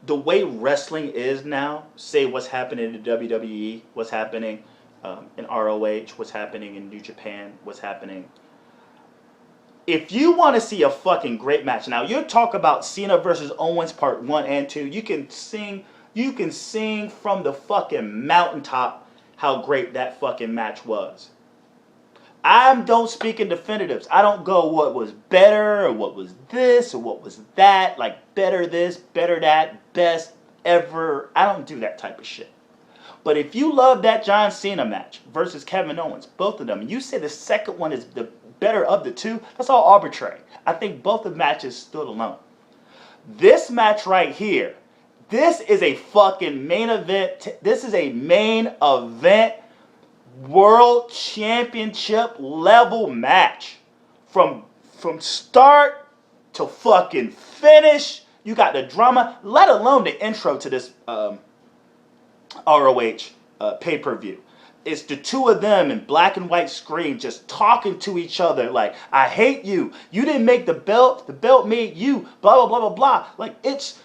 the way wrestling is now, say what's happening in the WWE, what's happening in ROH, what's happening in New Japan, what's happening. If you want to see a fucking great match, now you talk about Cena versus Owens part 1 and 2, you can sing from the fucking mountaintop how great that fucking match was. I don't speak in definitives. I don't go what was better or what was this or what was that, like better this, better that, best ever. I don't do that type of shit. But if you love that John Cena match versus Kevin Owens, both of them, and you say the second one is the better of the two, that's all arbitrary. I think both the matches stood alone. This match right here, this is a fucking main event. This is a main event world championship level match. From start to fucking finish. You got the drama, let alone the intro to this ROH pay-per-view. It's the two of them in black and white screen just talking to each other like, I hate you. You didn't make the belt made you. Blah, blah, blah, blah, blah. Like, it's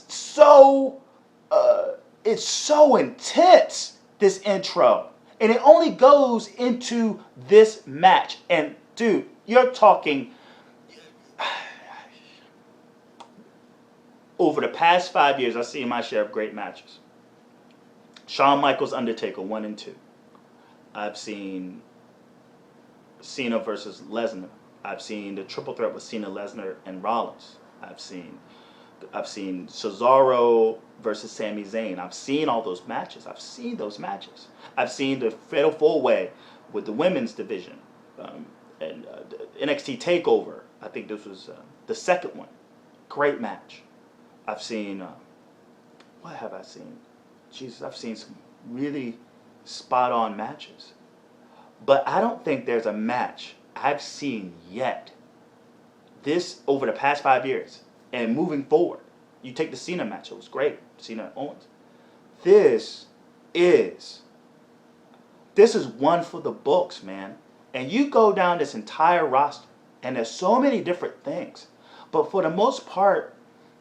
so intense, this intro. And it only goes into this match. And, dude, you're talking over the past 5 years, I've seen my share of great matches. Shawn Michaels, Undertaker, 1 and 2. I've seen Cena versus Lesnar. I've seen the triple threat with Cena, Lesnar, and Rollins. I've seen Cesaro versus Sami Zayn. I've seen all those matches. I've seen the Fatal 4-Way with the women's division and the NXT TakeOver. I think this was the second one. Great match. I've seen, what have I seen? Jesus, I've seen some really spot-on matches. But I don't think there's a match I've seen yet, this over the past 5 years, and moving forward. You take the Cena match, it was great. Cena Owens. This is one for the books, man. And you go down this entire roster, and there's so many different things. But for the most part,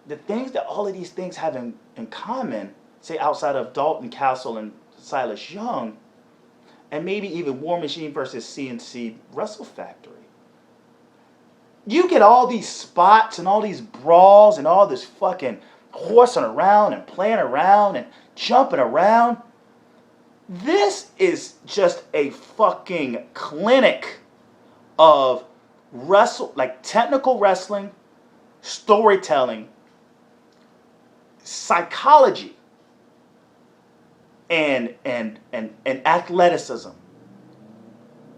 the things that all of these things have in common, say outside of Dalton Castle and Silas Young, and maybe even War Machine versus CNC Wrestle Factory, you get all these spots and all these brawls and all this fucking horsing around and playing around and jumping around. This is just a fucking clinic of technical wrestling, storytelling, psychology, and athleticism,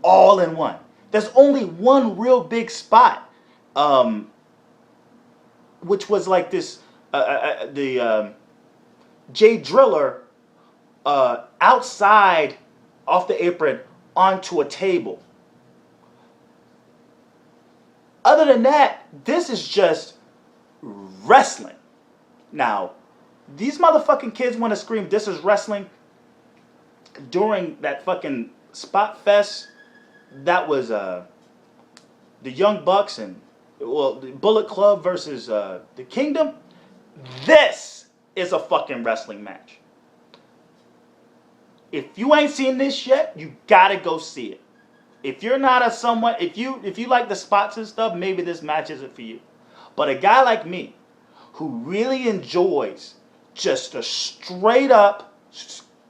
all in one. There's only one real big spot, which was like this, the Jay Driller outside off the apron onto a table. Other than that, this is just wrestling. Now, these motherfucking kids want to scream, "This is wrestling," during that fucking spot fest. That was the Young Bucks and, well, the Bullet Club versus the Kingdom. This is a fucking wrestling match. If you ain't seen this yet, you gotta go see it. If you're not a someone, if you like the spots and stuff, maybe this match isn't for you. But a guy like me, who really enjoys just a straight up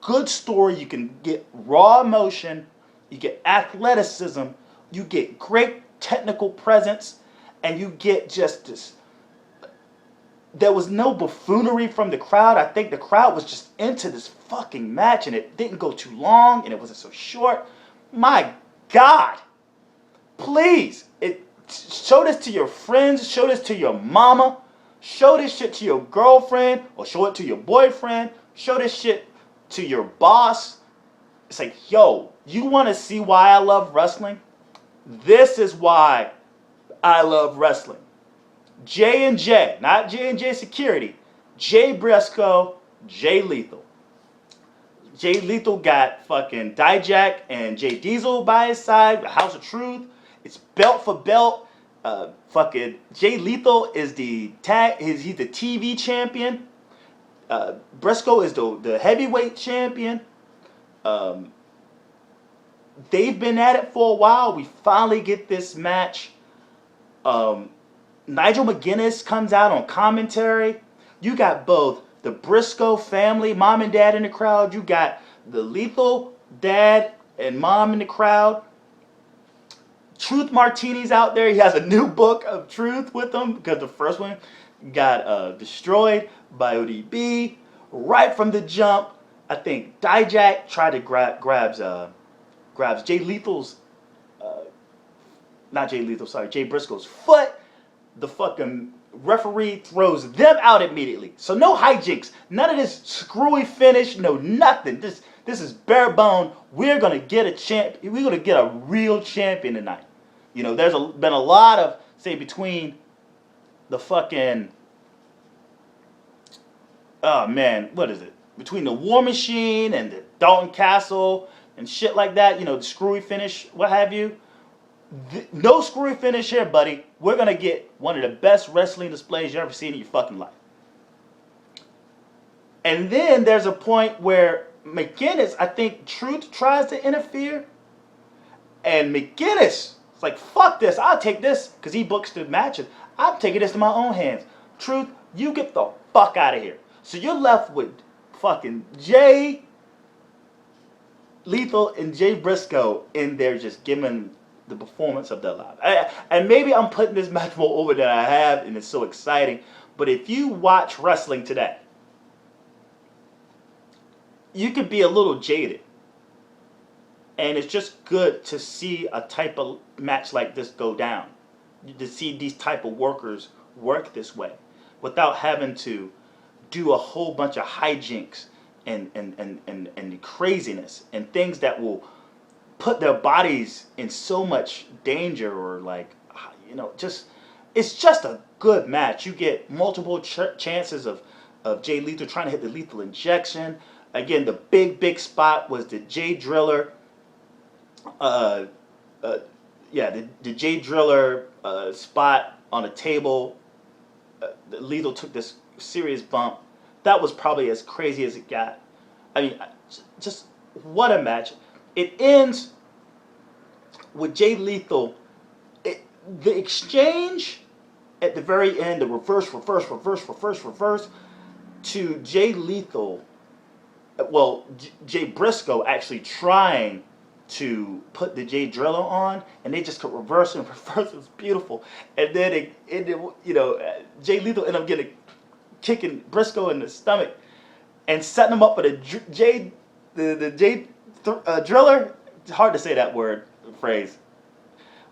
good story, you can get raw emotion, you get athleticism, you get great technical presence, and you get just this. There was no buffoonery from the crowd. I think the crowd was just into this fucking match, and it didn't go too long, and it wasn't so short. My God, please, show this to your friends, show this to your mama, show this shit to your girlfriend, or show it to your boyfriend, show this shit to your boss. It's like, yo, you want to see why I love wrestling? This is why I love wrestling. J&J, not J&J Security, Jay Briscoe, Jay Lethal. Jay Lethal got fucking Dijak and Jay Diesel by his side, House of Truth. It's belt for belt. Fucking Jay Lethal is the he's the TV champion. Briscoe is the heavyweight champion. They've been at it for a while. We finally get this match. Nigel McGuinness comes out on commentary. You got both the Briscoe family, mom and dad in the crowd. You got the Lethal dad and mom in the crowd. Truth Martini's out there. He has a new book of truth with him because the first one got destroyed by ODB right from the jump. I think Dijak tried to grabs Jay Lethal's, not Jay Lethal, sorry, Jay Briscoe's foot. The fucking referee throws them out immediately. So no hijinks, none of this screwy finish, no nothing. This is bare bone. We're gonna get a champ. We're gonna get a real champion tonight. You know, there's been a lot of, say, between the fucking, oh man, what is it? Between the War Machine and the Dalton Castle and shit like that, you know, the screwy finish, what have you. No screwy finish here, buddy. We're going to get one of the best wrestling displays you've ever seen in your fucking life. And then there's a point where McGuinness, I think Truth tries to interfere. And McGuinness is like, fuck this. I'll take this. Because he books the match. And I'm taking this to my own hands. Truth, you get the fuck out of here. So you're left with fucking Jay Lethal and Jay Briscoe in there just giving the performance of their life. And maybe I'm putting this match more over than I have, and it's so exciting. But if you watch wrestling today, you could be a little jaded. And it's just good to see a type of match like this go down. To see these type of workers work this way without having to do a whole bunch of hijinks and craziness and things that will put their bodies in so much danger, or like, you know, just, it's just a good match. You get multiple chances of Jay Lethal trying to hit the lethal injection. Again, the big spot was the Jay Driller. The Jay Driller spot on a table. Lethal took this serious bump. That was probably as crazy as it got. I mean, just what a match. It ends with Jay Lethal. The exchange at the very end, the reverse, to Jay Lethal, well, Jay Briscoe actually trying to put the Jay Driller on, and they just could reverse and reverse. It was beautiful. And then Jay Lethal ended up kicking Briscoe in the stomach and setting him up for the Jay Driller. It's hard to say that phrase.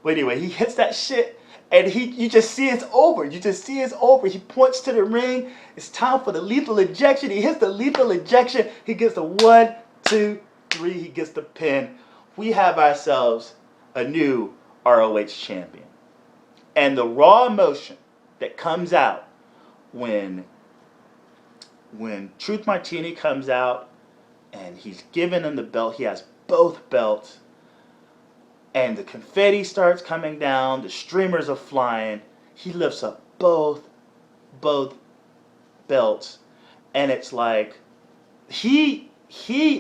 But anyway, he hits that shit, and you just see it's over. You just see it's over. He points to the ring. It's time for the lethal injection. He hits the lethal injection. He gets a 1, 2, 3, he gets the pin. We have ourselves a new ROH champion. And the raw emotion that comes out when Truth Martini comes out and he's giving him the belt, he has both belts, and the confetti starts coming down, the streamers are flying, he lifts up both belts, and it's like he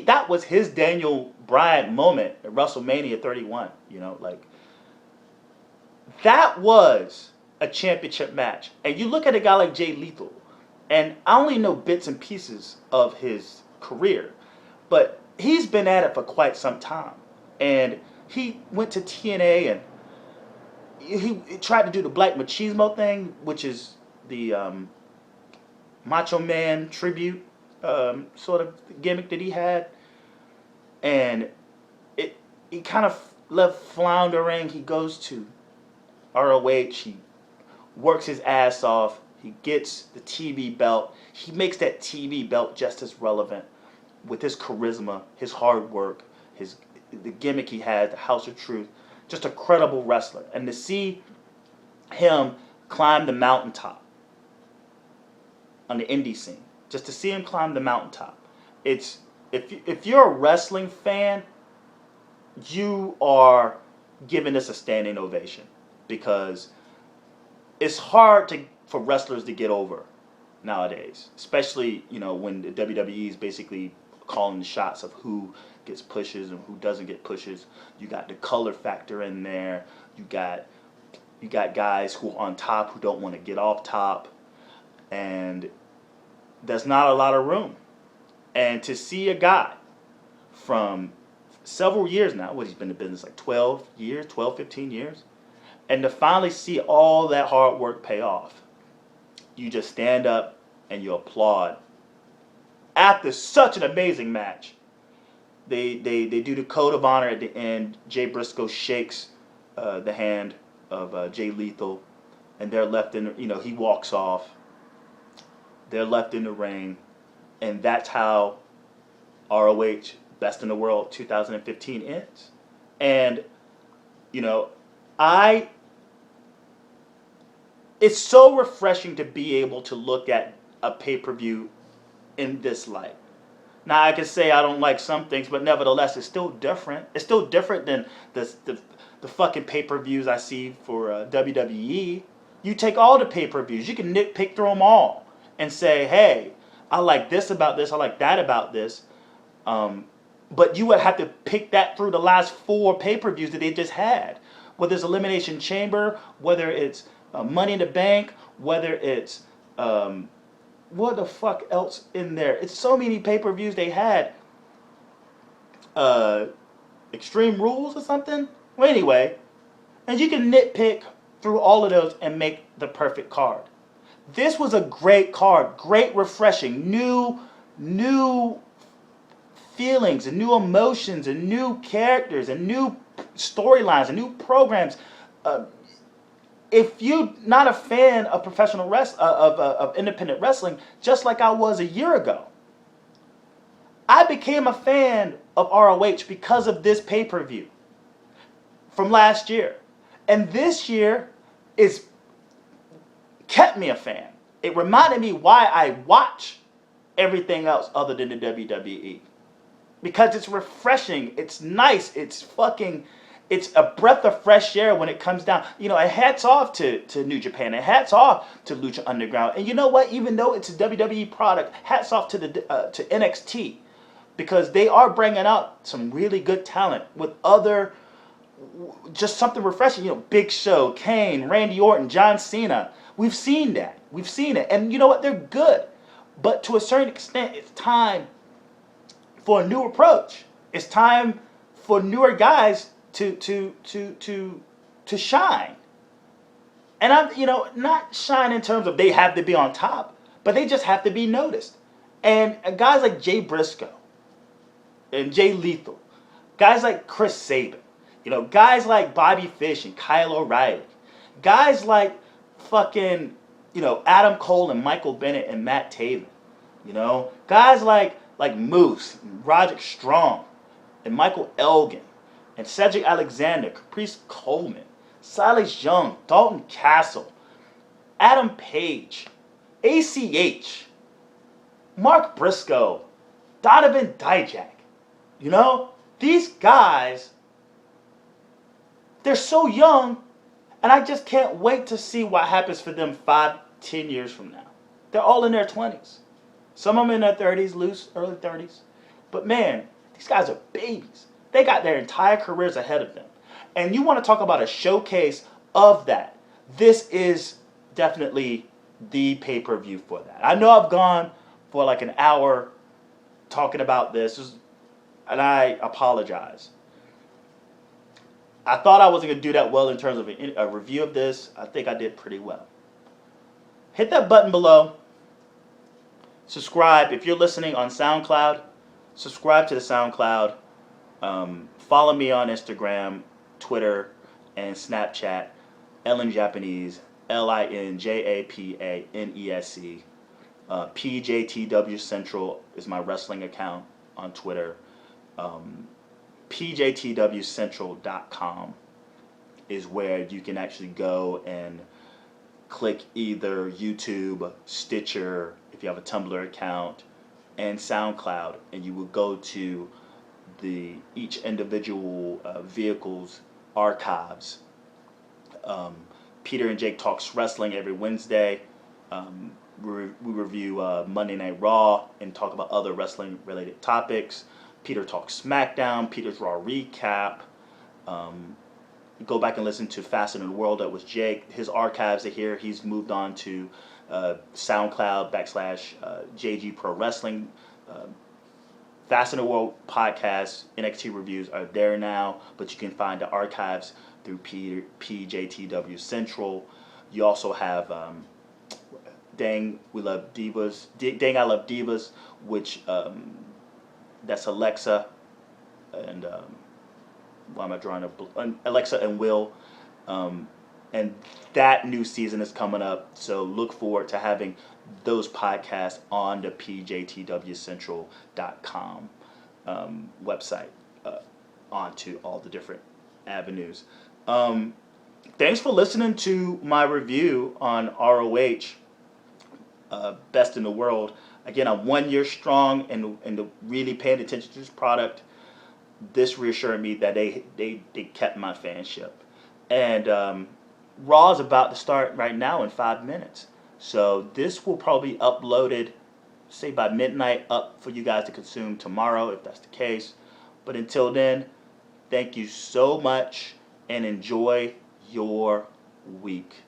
that was his Daniel Bryan moment at WrestleMania 31, like that was a championship match. And you look at a guy like Jay Lethal, and I only know bits and pieces of his career, but he's been at it for quite some time. And he went to TNA and he tried to do the Black Machismo thing, which is the Macho Man tribute sort of gimmick that he had. And he kind of left floundering. He goes to ROH. He works his ass off. He gets the TV belt. He makes that TV belt just as relevant with his charisma, his hard work, the gimmick he had, the House of Truth. Just a credible wrestler. And to see him climb the mountaintop on the indie scene, just to see him climb the mountaintop, it's if you're a wrestling fan, you are giving this a standing ovation, because it's hard for wrestlers to get over nowadays, especially when the WWE is basically calling the shots of who gets pushes and who doesn't get pushes. You got the color factor in there. You got guys who are on top who don't want to get off top, and there's not a lot of room. And to see a guy from several years now, he's been in business like 12, 15 years, and to finally see all that hard work pay off, you just stand up and you applaud. After such an amazing match, they do the code of honor at the end. Jay Briscoe shakes the hand of Jay Lethal, and they're left in. He walks off. They're left in the ring, and that's how ROH Best in the World 2015 ends. And it's so refreshing to be able to look at a pay-per-view in this light. Now, I can say I don't like some things, but nevertheless, it's still different. It's still different than the fucking pay-per-views I see for WWE. You take all the pay-per-views. You can nitpick through them all and say, hey, I like this about this. I like that about this. But you would have to pick that through the last 4 pay-per-views that they just had. Whether it's Elimination Chamber, whether it's Money in the Bank, whether it's what the fuck else in there? It's so many pay-per-views they had. Extreme Rules or something? Well, anyway, and you can nitpick through all of those and make the perfect card. This was a great card, great, refreshing, new feelings and new emotions and new characters and new storylines and new programs. If you're not a fan of professional of independent wrestling, just like I was a year ago, I became a fan of ROH because of this pay-per-view from last year. And this year is kept me a fan. It reminded me why I watch everything else other than the WWE. Because it's refreshing, it's nice, it's a breath of fresh air when it comes down. And hats off to New Japan, and hats off to Lucha Underground. And you know what? Even though it's a WWE product, hats off to NXT, because they are bringing out some really good talent with just something refreshing. Big Show, Kane, Randy Orton, John Cena. We've seen that. We've seen it. And you know what? They're good. But to a certain extent, it's time for a new approach. It's time for newer guys to shine. And I'm not shine in terms of they have to be on top, but they just have to be noticed. And guys like Jay Briscoe and Jay Lethal, guys like Chris Sabin, guys like Bobby Fish and Kyle O'Reilly, guys like fucking Adam Cole and Michael Bennett and Matt Taven, guys like Moose, and Roderick Strong, and Michael Elgin, and Cedric Alexander, Caprice Coleman, Silas Young, Dalton Castle, Adam Page, ACH, Mark Briscoe, Donovan Dijak. You know, these guys, they're so young, and I just can't wait to see what happens for them 5, 10 years from now. They're all in their 20s. Some of them in their 30s, loose, early 30s. But man, these guys are babies. They got their entire careers ahead of them. And you want to talk about a showcase of that. This is definitely the pay-per-view for that. I know I've gone for like an hour talking about this, and I apologize. I thought I wasn't going to do that well in terms of a review of this. I think I did pretty well. Hit that button below. Subscribe. If you're listening on SoundCloud, subscribe to the SoundCloud. Follow me on Instagram, Twitter, and Snapchat. Ellen Japanese, LINJAPANESE. PJTW Central is my wrestling account on Twitter. PJTWCentral.com is where you can actually go and click either YouTube, Stitcher, if you have a Tumblr account, and SoundCloud, and you will go to each individual vehicle's archives. Peter and Jake Talks Wrestling every Wednesday. We review Monday Night Raw and talk about other wrestling-related topics. Peter Talks SmackDown, Peter's Raw Recap. Go back and listen to Faster Than the World. That was Jake. His archives are here. He's moved on to SoundCloud / JG Pro Wrestling. Faster Than the World podcast, NXT reviews are there now, but you can find the archives through PJTW Central. You also have Dang I Love Divas, which that's Alexa and why am I drawing a Alexa and Will, and that new season is coming up. So look forward to having those podcasts on the PJTWCentral.com website onto all the different avenues. Thanks for listening to my review on ROH. Best in the World. Again, I'm 1 year strong and really paying attention to this product. This reassured me that they kept my fanship. And Raw is about to start right now in 5 minutes. So this will probably be uploaded, say by midnight, up for you guys to consume tomorrow if that's the case. But until then, thank you so much and enjoy your week.